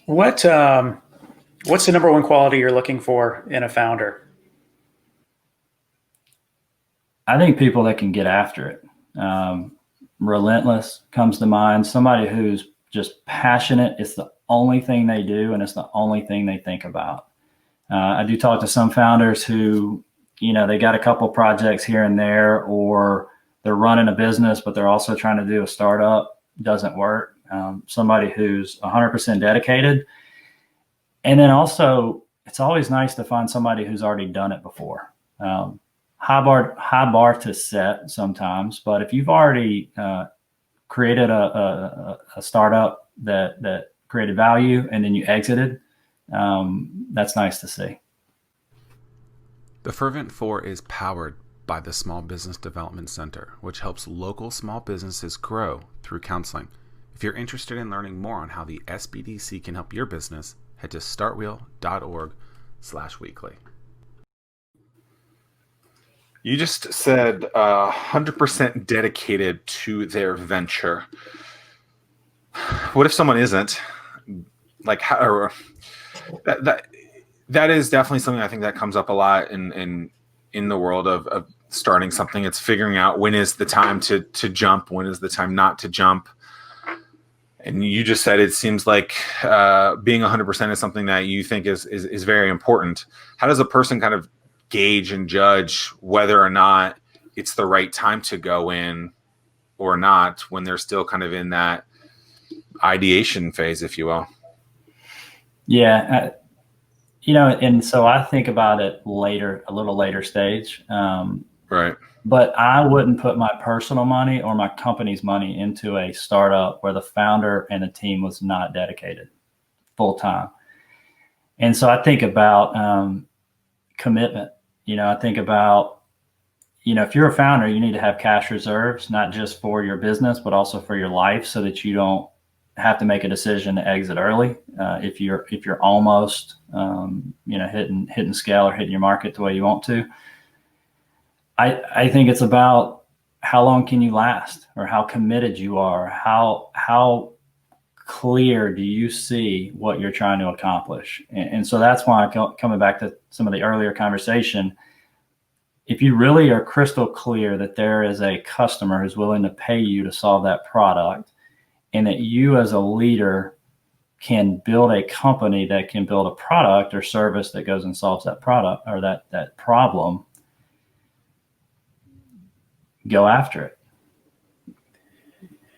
What what's the number one quality you're looking for in a founder? I think people that can get after it. Relentless comes to mind. Somebody who's just passionate. It's the only thing they do, and it's the only thing they think about. I do talk to some founders who, they got a couple projects here and there, or they're running a business, but they're also trying to do a startup. Doesn't work. Somebody who's 100% dedicated. And then also, it's always nice to find somebody who's already done it before. High bar to set sometimes, but if you've already created a startup that created value and then you exited, that's nice to see. The Fervent 4 is powered by the Small Business Development Center, which helps local small businesses grow through counseling. If you're interested in learning more on how the SBDC can help your business, head to startwheel.org/weekly. You just said 100% dedicated to their venture. What if someone isn't? Like, how? That is definitely something I think that comes up a lot in the world of starting something. It's figuring out when is the time to jump, when is the time not to jump. And you just said it seems like being 100% is something that you think is very important. How does a person kind of gauge and judge whether or not it's the right time to go in or not when they're still kind of in that ideation phase, if you will? Yeah. And so I think about it later, a little later stage. Right. But I wouldn't put my personal money or my company's money into a startup where the founder and the team was not dedicated full time. And so I think about commitment. I think about, if you're a founder, you need to have cash reserves, not just for your business, but also for your life, so that you don't have to make a decision to exit early. If you're almost, hitting scale or hitting your market the way you want to. I think it's about how long can you last, or how committed you are, how clear do you see what you're trying to accomplish. And so that's why coming back to some of the earlier conversation, if you really are crystal clear that there is a customer who's willing to pay you to solve that product, and that you as a leader can build a company that can build a product or service that goes and solves that product or that problem, go after it.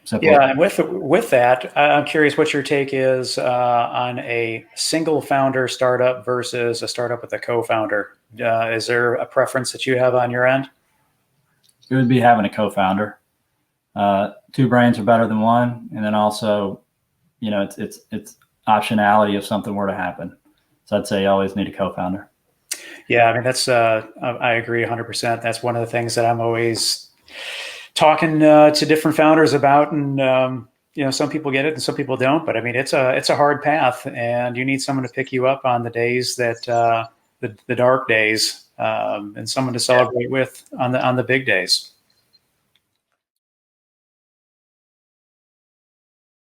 Simple. Yeah, and with that, I'm curious what your take is on a single founder startup versus a startup with a co-founder. Is there a preference that you have on your end? It would be having a co-founder. Two brains are better than one, and then also, it's optionality if something were to happen. So I'd say you always need a co-founder. Yeah, I mean that's I agree 100%. That's one of the things that I'm always talking to different founders about, and some people get it and some people don't. But I mean, it's a hard path, and you need someone to pick you up on the days that the dark days, and someone to celebrate with on the big days.